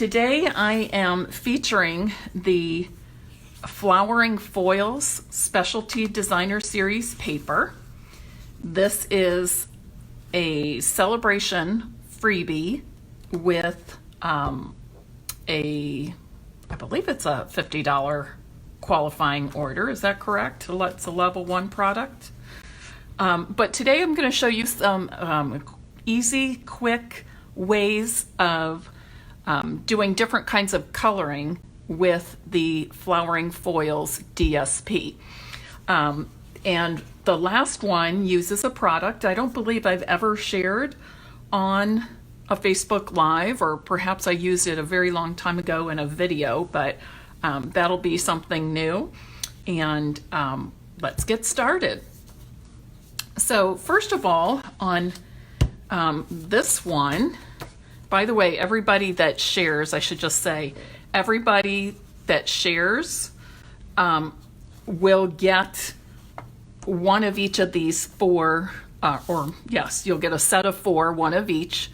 Today I am featuring the Flowering Foils Specialty Designer Series paper. This is a celebration freebie with I believe it's a $50 qualifying order. Is that correct? It's a level 1 product. But today I'm going to show you some easy, quick ways of doing different kinds of coloring with the Flowering Foils DSP. And the last one uses a product I don't believe I've ever shared on a Facebook Live, or perhaps I used it a very long time ago in a video, but that'll be something new. And let's get started. So first of all, on this one, by the way, everybody that shares, I should just say, everybody that shares will get one of each of these four, yes, you'll get a set of four, one of each,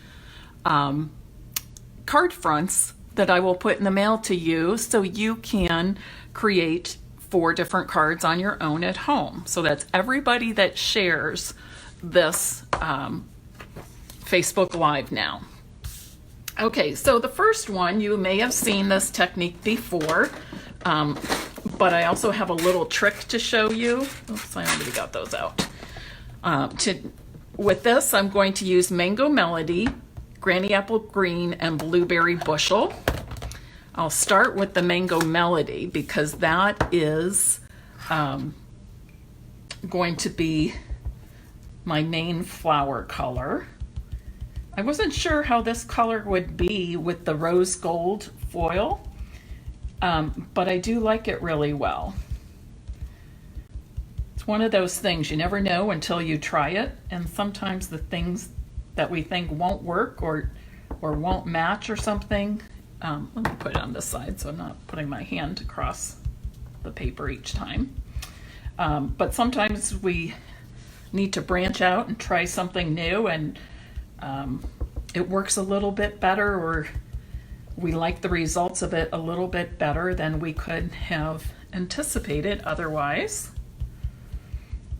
card fronts that I will put in the mail to you so you can create 4 different cards on your own at home. So that's everybody that shares this Facebook Live now. Okay, so the first one, you may have seen this technique before, but I also have a little trick to show you. Oops, I already got those out. With this, I'm going to use Mango Melody, Granny Apple Green, and Blueberry Bushel. I'll start with the Mango Melody because that is going to be my main flower color. I wasn't sure how this color would be with the rose gold foil, but I do like it really well. It's one of those things you never know until you try it, and sometimes the things that we think won't work or won't match or something. Let me put it on this side so I'm not putting my hand across the paper each time. But sometimes we need to branch out and try something new, and it works a little bit better, or we like the results of it a little bit better than we could have anticipated otherwise.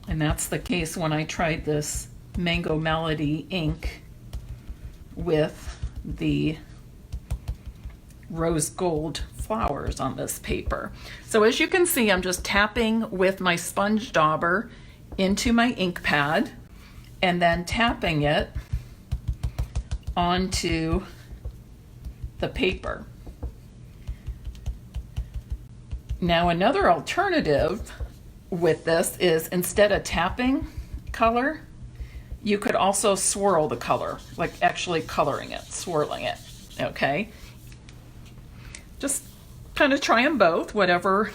And that's the case when I tried this Mango Melody ink with the rose gold flowers on this paper. So as you can see, I'm just tapping with my sponge dauber into my ink pad and then tapping it onto the paper. Now another alternative with this is, instead of tapping color, you could also swirl the color, like actually coloring it, swirling it, okay? Just kind of try them both, whatever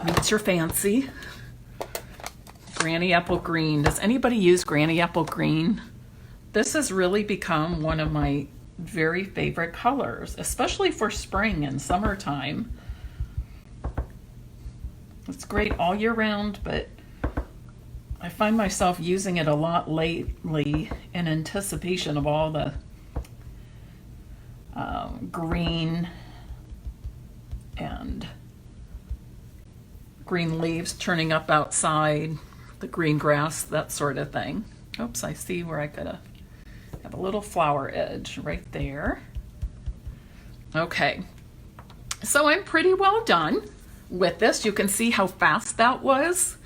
meets your fancy. Granny Apple Green. Does anybody use Granny Apple Green? This has really become one of my very favorite colors, especially for spring and summertime. It's great all year round, but I find myself using it a lot lately in anticipation of all the green and green leaves turning up outside, the green grass, that sort of thing. Oops, I see where I could have a little flower edge right there. Okay, so I'm pretty well done with this. You can see how fast that was.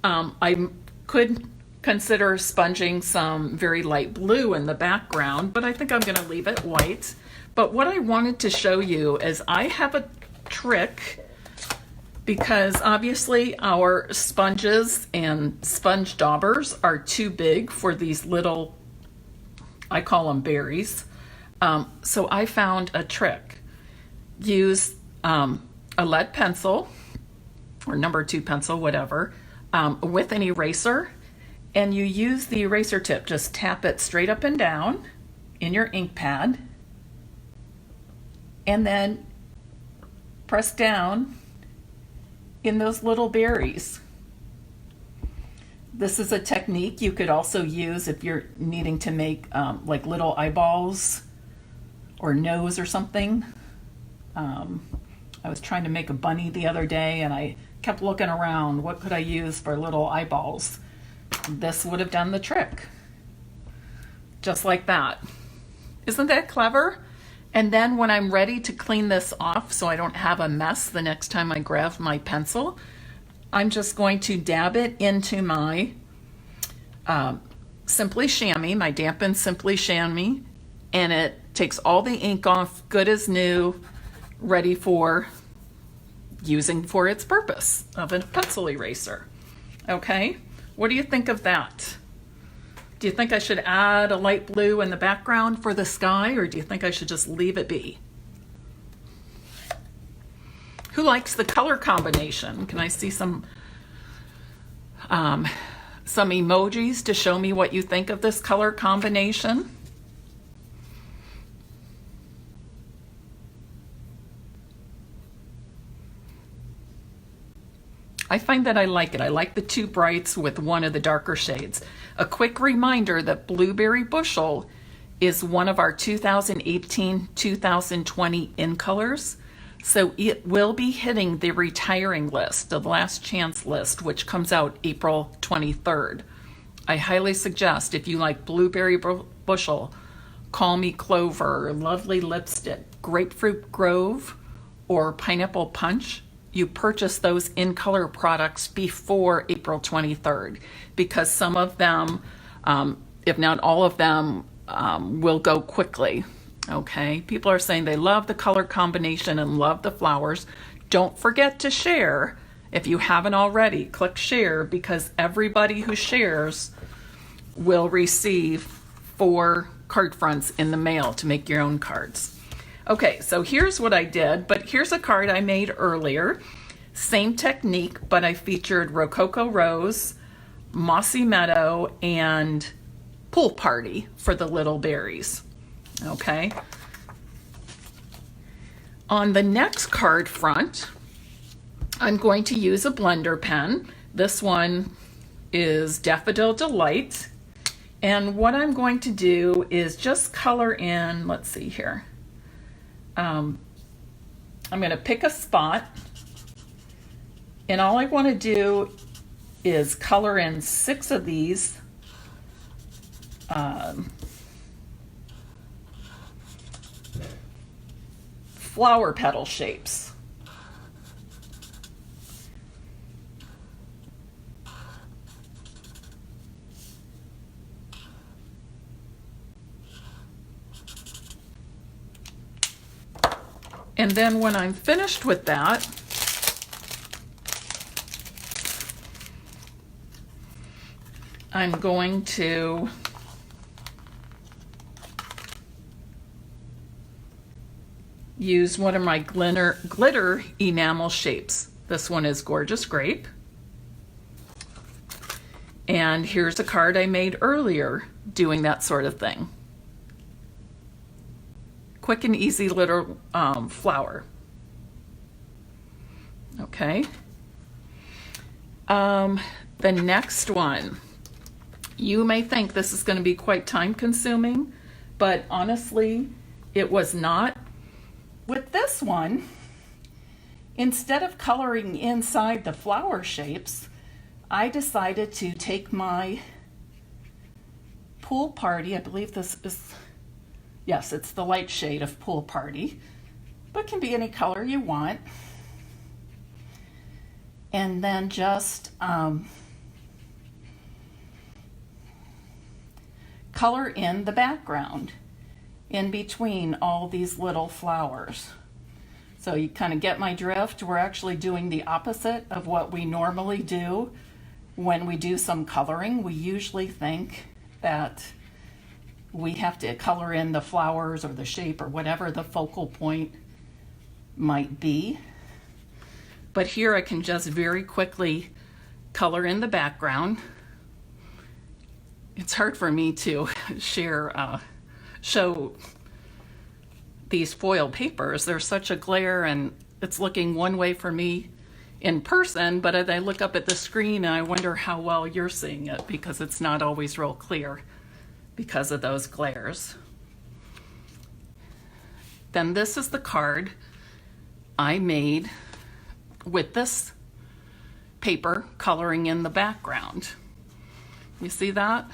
I could consider sponging some very light blue in the background, but I think I'm going to leave it white. But what I wanted to show you is I have a trick, because obviously our sponges and sponge daubers are too big for these little, I call them berries. So I found a trick. Use a lead pencil or number 2 pencil, whatever, with an eraser, and you use the eraser tip. Just tap it straight up and down in your ink pad, and then press down in those little berries. This is a technique you could also use if you're needing to make like little eyeballs or nose or something. I was trying to make a bunny the other day and I kept looking around. What could I use for little eyeballs? This would have done the trick. Just like that. Isn't that clever? And then when I'm ready to clean this off so I don't have a mess the next time I grab my pencil, I'm just going to dab it into my Simply Chamois, my dampened Simply Chamois, and it takes all the ink off, good as new, ready for using for its purpose of a pencil eraser. Okay, what do you think of that? Do you think I should add a light blue in the background for the sky, or do you think I should just leave it be? Who likes the color combination? Can I see some emojis to show me what you think of this color combination? I find that I like it. I like the two brights with one of the darker shades. A quick reminder that Blueberry Bushel is one of our 2018-2020 in colors. So it will be hitting the retiring list, the last chance list, which comes out April 23rd. I highly suggest, if you like Blueberry Bushel, Call Me Clover, Lovely Lipstick, Grapefruit Grove, or Pineapple Punch, you purchase those in color products before April 23rd, because some of them, if not all of them, will go quickly. Okay, people are saying they love the color combination and love the flowers. Don't forget to share. If you haven't already, click share, because everybody who shares will receive 4 card fronts in the mail to make your own cards. Okay, so here's what I did, but here's a card I made earlier. Same technique, but I featured Rococo Rose, Mossy Meadow, and Pool Party for the little berries. Okay. On the next card front, I'm going to use a blender pen. This one is Daffodil Delight. And what I'm going to do is just color in, let's see here. I'm going to pick a spot, and all I want to do is color in 6 of these flower petal shapes. And then when I'm finished with that, I'm going to use one of my glitter enamel shapes. This one is Gorgeous Grape. And here's a card I made earlier doing that sort of thing. Quick and easy little flower. Okay. The next one, you may think this is going to be quite time consuming, but honestly, it was not. With this one, instead of coloring inside the flower shapes, I decided to take my Pool Party, I believe this is, yes, it's the light shade of Pool Party, but can be any color you want. And then just color in the background in between all these little flowers. So you kind of get my drift. We're actually doing the opposite of what we normally do when we do some coloring. We usually think that we have to color in the flowers or the shape or whatever the focal point might be. But here I can just very quickly color in the background. It's hard for me to show these foil papers. There's such a glare, and it's looking one way for me in person, but as I look up at the screen, I wonder how well you're seeing it, because it's not always real clear because of those glares. Then this is the card I made with this paper coloring in the background. You see that?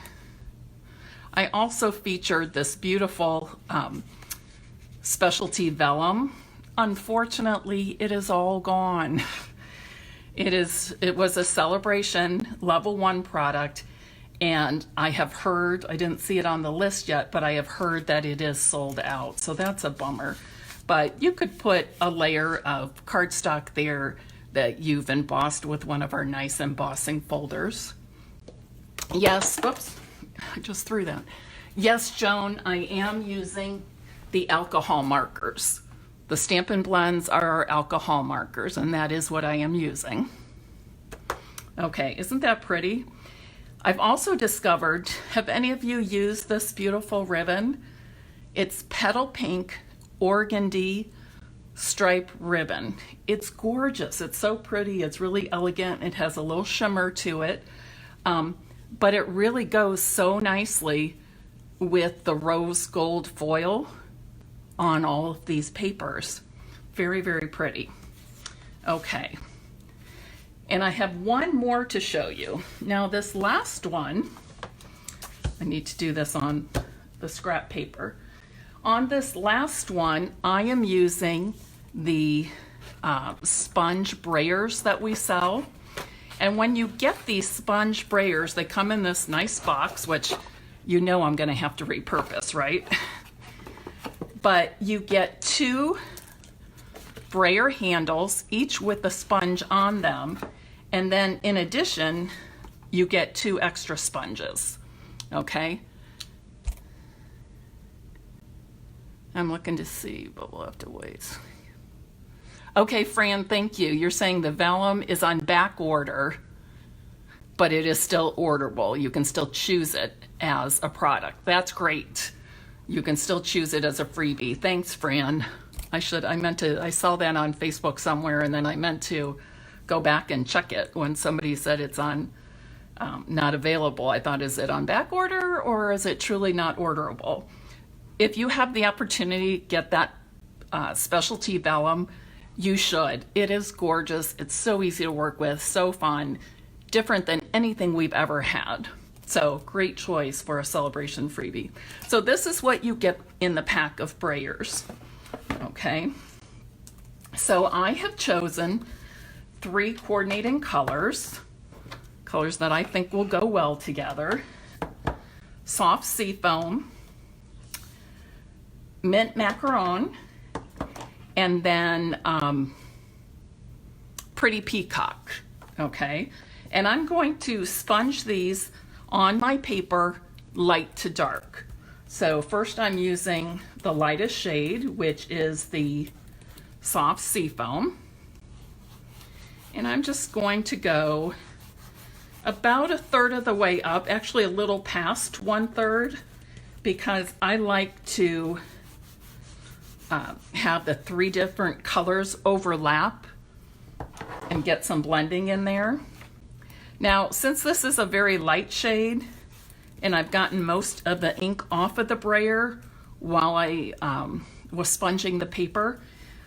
I also featured this beautiful specialty vellum. Unfortunately, it is all gone. It was a Celebration level 1 product, and I have heard, I didn't see it on the list yet, but I have heard that it is sold out, so that's a bummer. But you could put a layer of cardstock there that you've embossed with one of our nice embossing folders. Yes, whoops, I just threw that. Yes, Joan, I am using the alcohol markers. The Stampin' Blends are our alcohol markers, and that is what I am using. Okay, isn't that pretty? I've also discovered, have any of you used this beautiful ribbon? It's petal pink organdy stripe ribbon. It's gorgeous. It's so pretty. It's really elegant. It has a little shimmer to it, but it really goes so nicely with the rose gold foil on all of these papers. Very, very pretty. Okay. And I have one more to show you. Now this last one, I need to do this on the scrap paper. On this last one, I am using the sponge brayers that we sell. And when you get these sponge brayers, they come in this nice box, which you know I'm gonna have to repurpose, right? But you get 2 brayer handles, each with a sponge on them. And then in addition, you get 2 extra sponges, okay? I'm looking to see, but we'll have to wait. Okay, Fran, thank you. You're saying the vellum is on back order, but it is still orderable. You can still choose it as a product. That's great. You can still choose it as a freebie. Thanks, Fran. I saw that on Facebook somewhere, and then I meant to go back and check it when somebody said it's on not available. I thought, is it on back order or is it truly not orderable? If you have the opportunity to get that specialty vellum, you should. It is gorgeous. It's so easy to work with, so fun, different than anything we've ever had. So great choice for a Celebration freebie. So this is what you get in the pack of brayers, okay? So I have chosen 3 coordinating colors that I think will go well together. Soft Seafoam, Mint Macaron, and then Pretty Peacock, okay? And I'm going to sponge these on my paper light to dark. So first I'm using the lightest shade, which is the Soft Seafoam. And I'm just going to go about 1/3 of the way up, actually a little past 1/3, because I like to have the 3 different colors overlap and get some blending in there. Now, since this is a very light shade and I've gotten most of the ink off of the brayer while I was sponging the paper,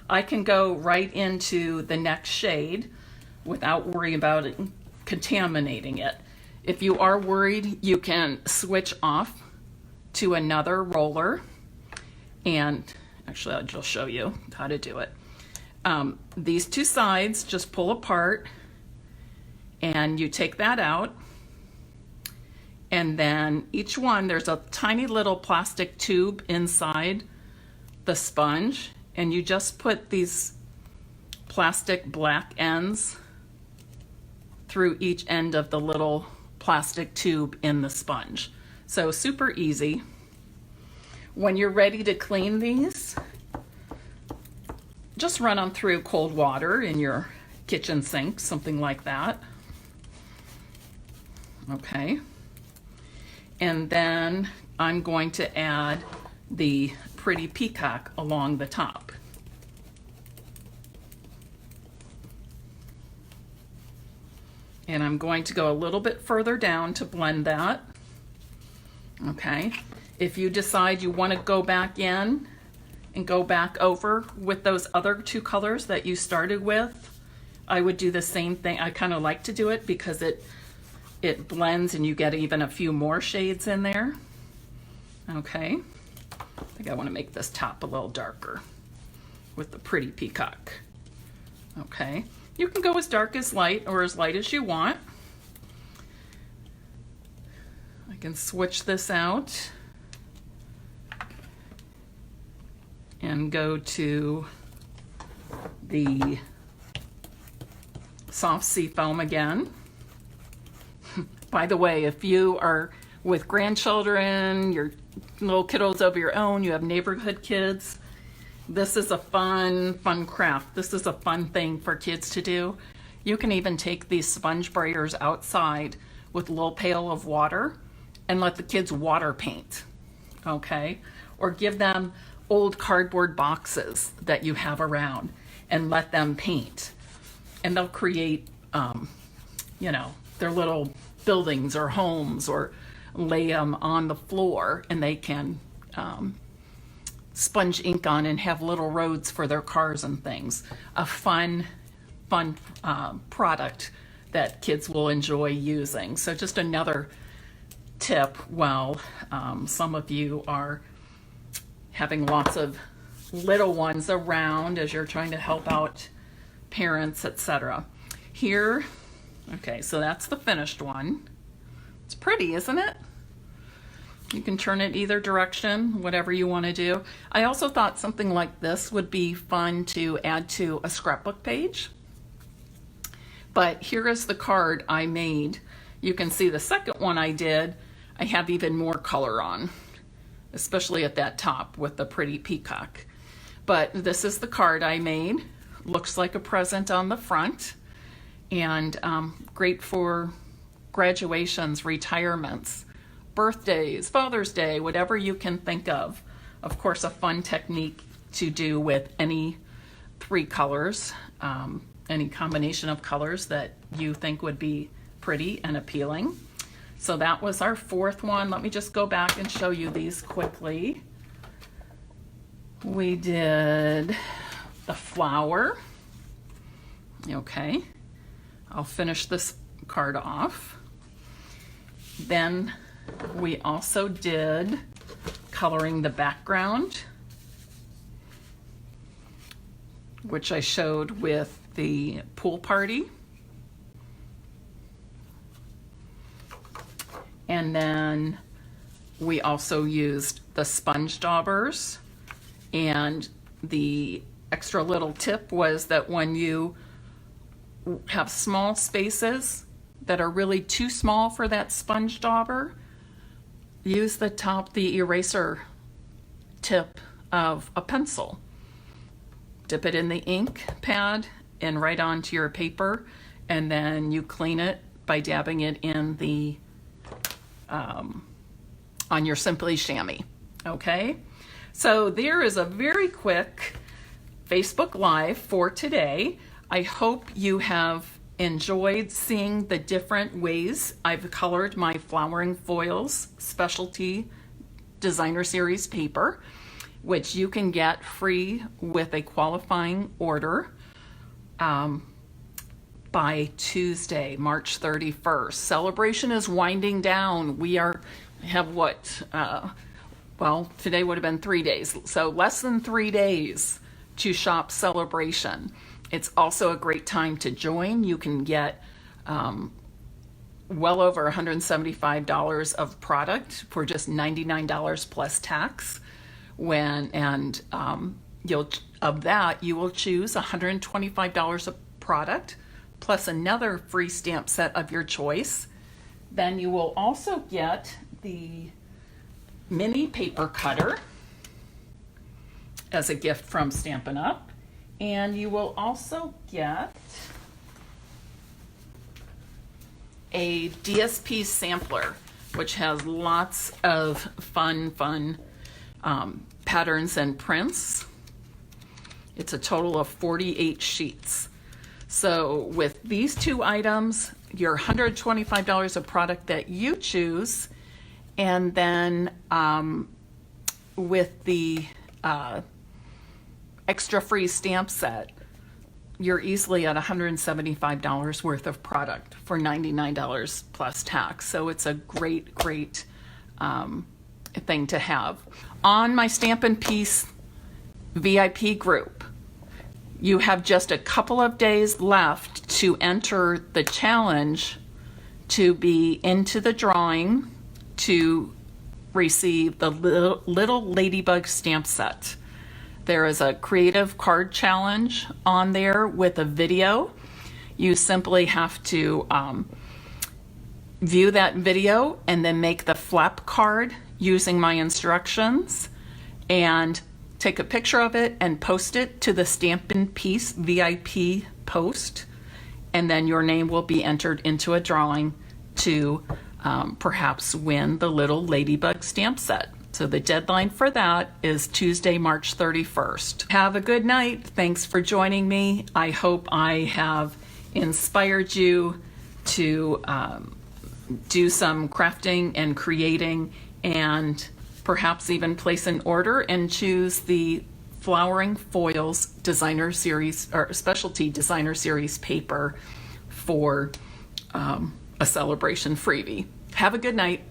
I can go right into the next shade without worrying about it contaminating it. If you are worried, you can switch off to another roller, and actually I'll just show you how to do it. These 2 sides just pull apart and you take that out, and then each one, there's a tiny little plastic tube inside the sponge, and you just put these plastic black ends through each end of the little plastic tube in the sponge. So super easy. When you're ready to clean these, just run them through cold water in your kitchen sink, something like that. Okay. And then I'm going to add the Pretty Peacock along the top. And I'm going to go a little bit further down to blend that. Okay. If you decide you want to go back in and go back over with those other two colors that you started with, I would do the same thing. I kind of like to do it because it blends and you get even a few more shades in there. Okay, I think I want to make this top a little darker with the pretty peacock. Okay, you can go as dark as light or as light as you want. I can switch this out and go to the soft sea foam again. By the way, if you are with grandchildren, your little kiddos of your own, you have neighborhood kids, this is a fun craft. This is a fun thing for kids to do. You can even take these sponge sprayers outside with a little pail of water and let the kids water paint, okay? Or give them old cardboard boxes that you have around and let them paint. And they'll create, you know, their little buildings or homes, or lay them on the floor and they can sponge ink on and have little roads for their cars and things. A fun product that kids will enjoy using. So just another tip while some of you are having lots of little ones around as you're trying to help out parents, etc. Here, okay, so that's the finished one. It's pretty, isn't it? You can turn it either direction, whatever you want to do. I also thought something like this would be fun to add to a scrapbook page. But here is the card I made. You can see the second one I did, I have even more color on, especially at that top with the pretty peacock. But this is the card I made. Looks like a present on the front, and great for graduations, retirements, birthdays, Father's Day, whatever you can think of. Of course, a fun technique to do with any three colors, any combination of colors that you think would be pretty and appealing. So that was our fourth one. Let me just go back and show you these quickly. We did the flower. Okay, I'll finish this card off. Then we also did coloring the background, which I showed with the pool party. And then we also used the sponge daubers, and the extra little tip was that when you have small spaces that are really too small for that sponge dauber, use the eraser tip of a pencil. Dip it in the ink pad and right onto your paper, and then you clean it by dabbing it in the on your Simply Chamois. Okay, so there is a very quick Facebook Live for today. I hope you have enjoyed seeing the different ways I've colored my Flowering Foils specialty designer series paper, which you can get free with a qualifying order by Tuesday, March 31st. Celebration is winding down. We have what? Well, today would have been 3 days, so less than 3 days to shop Celebration. It's also a great time to join. You can get well over $175 of product for just $99 plus tax. Of that, you will choose $125 of product plus another free stamp set of your choice. Then you will also get the mini paper cutter as a gift from Stampin' Up! And you will also get a DSP sampler, which has lots of fun patterns and prints. It's a total of 48 sheets. So with these two items, your $125 of product that you choose, and then with the extra free stamp set, you're easily at $175 worth of product for $99 plus tax. So it's a great, great thing to have. On my Stampin' Piece VIP group, you have just a couple of days left to enter the challenge to be into the drawing to receive the little ladybug stamp set. There is a creative card challenge on there with a video. You simply have to view that video and then make the flap card using my instructions and take a picture of it and post it to the Stampin' Piece VIP post, and then your name will be entered into a drawing to perhaps win the little ladybug stamp set. So the deadline for that is Tuesday, March 31st. Have a good night. Thanks for joining me. I hope I have inspired you to do some crafting and creating, and perhaps even place an order and choose the Flowering Foils Designer Series or Specialty Designer Series paper for a celebration freebie. Have a good night.